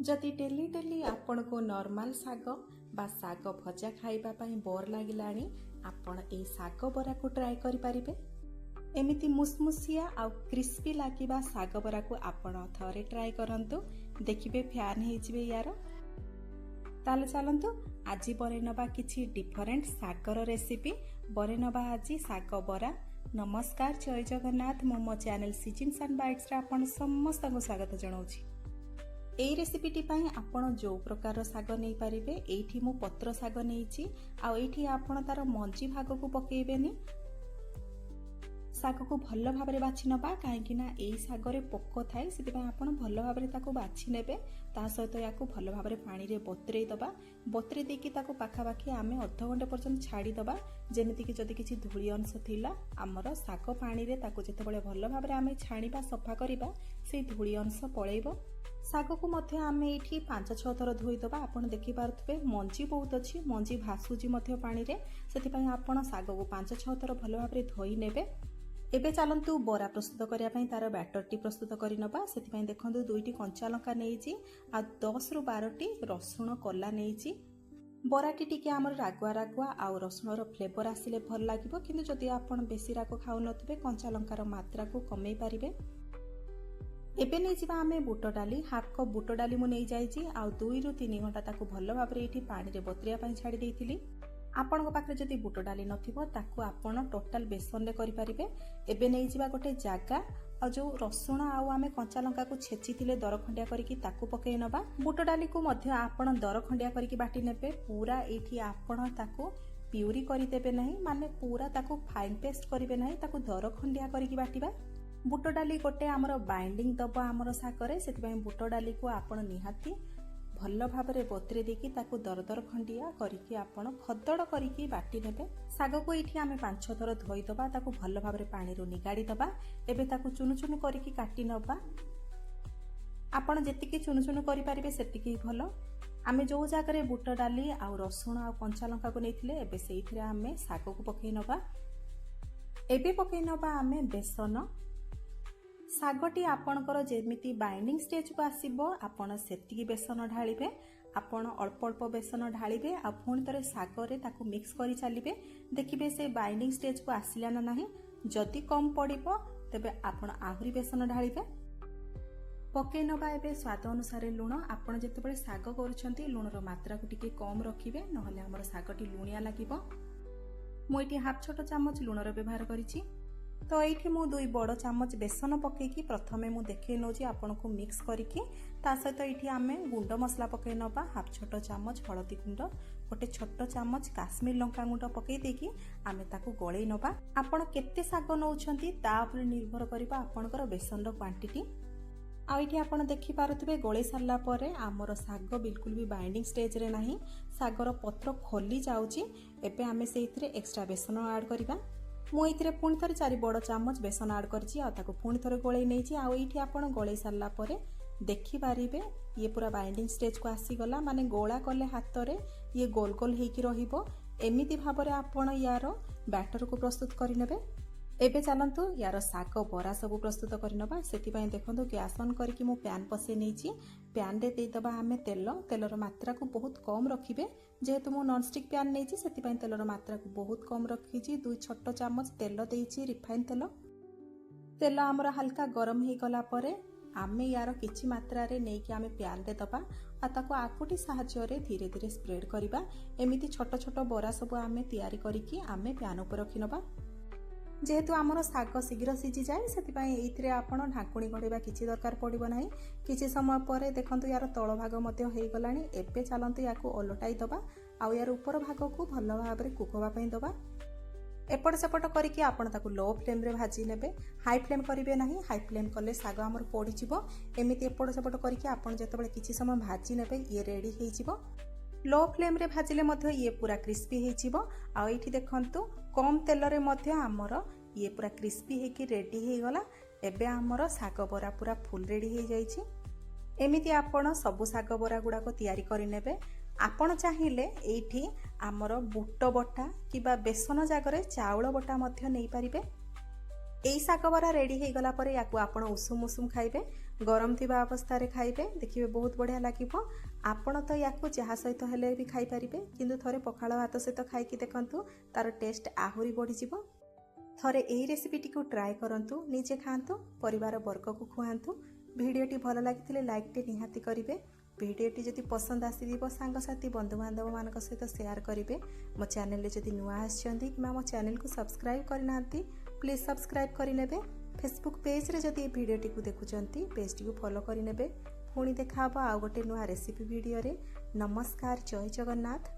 जदि daily daily आपण को नॉर्मल साग बा साग भजा खाइबा पई बोर लागिलाणी आपण ए साग बरा को ट्राई करि परिबे। एमिति मुसमुसिया आ क्रिस्पी लागिबा साग बरा को आपण थरे ट्राई करंतु, देखिबे फैन हे जिवे यार। ताले चलंतु आज बरे नबा किछि डिफरेंट सागर रेसिपी बरे नबा आज साग बरा। नमस्कार, जय जगन्नाथ। मो चैनल सिजन्स एंड बाइट्स रे आपण समस्त को स्वागत जणाउछि। एई रेसिपीटी पाई आपण जो प्रकार साग नहीं पारिबे। एठी मु पत्र साग नहींची आ एठी आपण तार मंजी भाग को पकेइबेनी। साग को भल भाबरे बाछि नबा, काहेकि ना एई सागरे पोक थाए, सेति पई आपण भल भाबरे ताको बाछि नेबे। ता सहित याकू भल भाबरे पानी रे बतरेई दबा। बतरेई देकी ताको पाखापाखि आमे अध घंटे पर्यंत छाड़ी दबा, जेमिति कि जदि किछि धूली अंश थिला हमर साग पानी रे ताको जेतेबेले भल भाबरे आमे छाणीबा सफा करिबा, सेई धूली अंश पळेइबो। साग को मध्य आमे एठी 5-6 थर धोई दबा। आपण देखि पारुथबे मंजी बहुत अछि, मंजी भासुजी मध्य पानी रे, सेति पई आपण साग को 5-6 थर भल भाबरे धोई नेबे। एबे चलंतु बरा प्रस्तुत करिया पई तार बैटरटी प्रस्तुत करि नबा। सेति पई देखंतु 2टी कंचा लंका नेइची आ 10 रु 12टी रसुण कला नेइची। बराटी टिके हमर रागुआ रागुआ आ रसुण रो फ्लेवर आसिले भल लागिबो, किंतु जदि आपण बेसी राग खाउ नथबे कंचा लंकार मात्रा को कमेई पारिबे। एबे नै जिबा आमे बुट डाली, हाफ कप बुट डाली मु नै जाईची आ 2 रु 3 घंटा ताको भल भाबरे एठी पानी रे बतरिया पई छाडी देइथिली। आपण पाखे जदि बुट डाली नथिबो ताको आपण टोटल बेसन रे करि परिबे। एबे नै जिबा गोटे जागा आ जो रसुण आउ आमे कंचा लंका को छेचिथिले दरखंडिया करिकि ताको पकेइ नबा। बुट डाली को मध्य आपण दरखंडिया करिकि बाटी नेबे। पूरा एठी आपण ताको प्यूरी करि देबे नाही, माने पूरा ताको फाइन पेस्ट करिवे नाही, ताको दरखंडिया करिकि बाटिबा। बुट डाली गोटे आमर बाइंडिंग दबा आमर साकरे, सेति पई बुट डाली को आपण निहाती भल भाबरे बतरे देकी ताको दरदर खंडिया करिकि आपण खदड़ करिकि बाटी नेबे। साग को एठी आमे 5-6 थर धोई दबा, ताको भल भाबरे पानी रो निगाड़ी दबा। एबे ताको चुनु चुनु करिकि काटी नबा। आपण जेतिकी चुनु चुनु करि परिबे सेतिकी भलो। आमे जो जागरे बुट डाली आ रसुण आ कंचा लंका को नेथिले, एबे सेइथिरे आमे साग को पकेइ नबा। एबे पकेइ नबा आमे बेसन। सागटी आपणकर जेमिति बाइंडिंग स्टेज को आसीबो आपण सेतिकी बेसन ढालिबे। आपण अल्प अल्प बेसन ढालिबे आ पुणी तरे सागरे ताको मिक्स करि चलिबे। देखिबे से बाइंडिंग स्टेज को आसिला ना नाही। जदि कम पड़िबो तबे आपण आहुरी बेसन ढालिबे। पके नबा एबे स्वाद अनुसार लुण। आपण जेतेबेले साग करूछंती लुणर मात्रा को टिके कम रखिबे, नहले हमर सागटी लुणिया लागिबो। मु एठी हाफ छोट चामच लुणर व्यवहार करिछि। तो ये मु 2 बड़ चामच बेसन पकईकि प्रथमे मु देखे नौची आपन को मिक्स करिकि। ता सहित ये आमे गुंड मसला पकई नबा। हाफ छोट चामच हलदी गुंड, गोटे छोट चामच काश्मीर लंका गुंड पकई देकी आमे ताकू गळेई नबा। आपण केते साग नौछंती ता उपर निर्भर करिबा आपनकर बेसन रो क्वांटिटी। आ इठी आपण देखि पारुथबे गळे सारला परे हमर साग बिल्कुल भी बाइंडिंग स्टेज रे नाही, सागर पत्र खोली जाउची। एबे आमे सेइथिरे एक्स्ट्रा बेसन ऐड करिबा। मु एथिरे पुणी थरे 4 बड़ चामच बेसन ऐड करछि आ ताको पुणी थरे गळेई नैछि। आ एठी आपण गळेई सारला परे देखि पारिबे ये पूरा बाइंडिंग स्टेज को आसी गला, माने गोळा कले हाथ रे ये गोल गोल हेकि रहिबो। एमिति भाबरे आपण यार बैटर को प्रस्तुत करि नेबे। एबे चलंतु यार साग बरा सब प्रस्तुत करि नबा। सेति पई देखंतु गैस ऑन करिकि मु पैन पसे नैछि। पैन रे देई दबा हमें तेल। तेलर मात्रा को बहुत कम रखिबे, जेहेतु मु नॉन स्टिक पैन नैछि सेति पई तेलर मात्रा को बहुत कम रखिछि। 2 छोट चामच तेल देइछि, रिफाइन तेल। तेल हमर हल्का गरम हे गला परे आमे यार किछि मात्रा रे नेकी आमे पैन रे दबा आ ताको आकुटी सहाय्य रे धीरे धीरे स्प्रेड करिबा। एमिति छोट छोट बरा सब आमे तयारी करिकि आमे पैन ऊपर रखि नबा। जेहेतु आमर साग शीघ्र सिझी जाए सेतिपई एइथिरे आपण ढाकुणी गड़ेबा किछि दरकार पड़िबो नाही। किछि समय परे देखंतु यार तळ भाग मते हेइ गलानी। एबे चलंतु याको ओलटाई दबा आ यार ऊपर भाग को भल भाबरे कुकवा पई दबा। एपट सेपट करिकि आपण ताको लो फ्लेम रे भाजी नेबे, हाई फ्लेम करिवे नाही। हाई फ्लेम कले साग हमर पोड़ी जिवो। एमिति एपट सेपट करिकि आपण जेतेबेले किछि समय भाजी नेबे ये रेडी हेइ जिवो। लो फ्लेम रे भाजिले मध्य ये पूरा क्रिस्पी हेइ जिवो। आ एठी देखंतु कम तेल रे मध्य हमर ये पूरा क्रिस्पी हेकि रेडी हे गला। एबे हमर साग बरा पूरा फुल रेडी हे जाइछि। एमिति आपण सबु साग बरा गुडा को तयारी करि नेबे। आपण चाहिले एठी हमर बुट बटा किबा बेसन जागरे चाउल बटा मध्य नै परिबे। एई साग बरा रेडी हे गला परे याकू आपण उषुम उषुम खाइबे। गरम थिबा अवस्था रे खाइबे देखिबे बहुत बढ़िया लागिबो। आपण तो याकू जहा सहित हेले भी खाई पारिबे, किंतु थरे पखाळ भात सहित खाइकी देखंतु तार टेस्ट आहुरी बढ़ी जिवो। थरे एही रेसिपीटी को ट्राए करंतु, निजे खांतु, परिवार वर्ग को खुआंतु। भिडियोटी भल लागिथिले लाइक टे निहाती करिवे। भिडियोटी जदि पसंद आसीदिबो सांगसाथी बंधु बांधव मानक सहित शेयर करिवे। मो चैनल रे जदि नुआ आछंती कि मो चैनल को सब्सक्राइब करनांती प्लीज सब्सक्राइब करिनेबे। फेसबुक पेज रे जदि भिडियोटी को देखुचंती पेजटी को फॉलो करिनेबे। पुणी देखा हबो आउ गोटे नुआ रेसिपी भिडियो रे। नमस्कार, जय जगन्नाथ।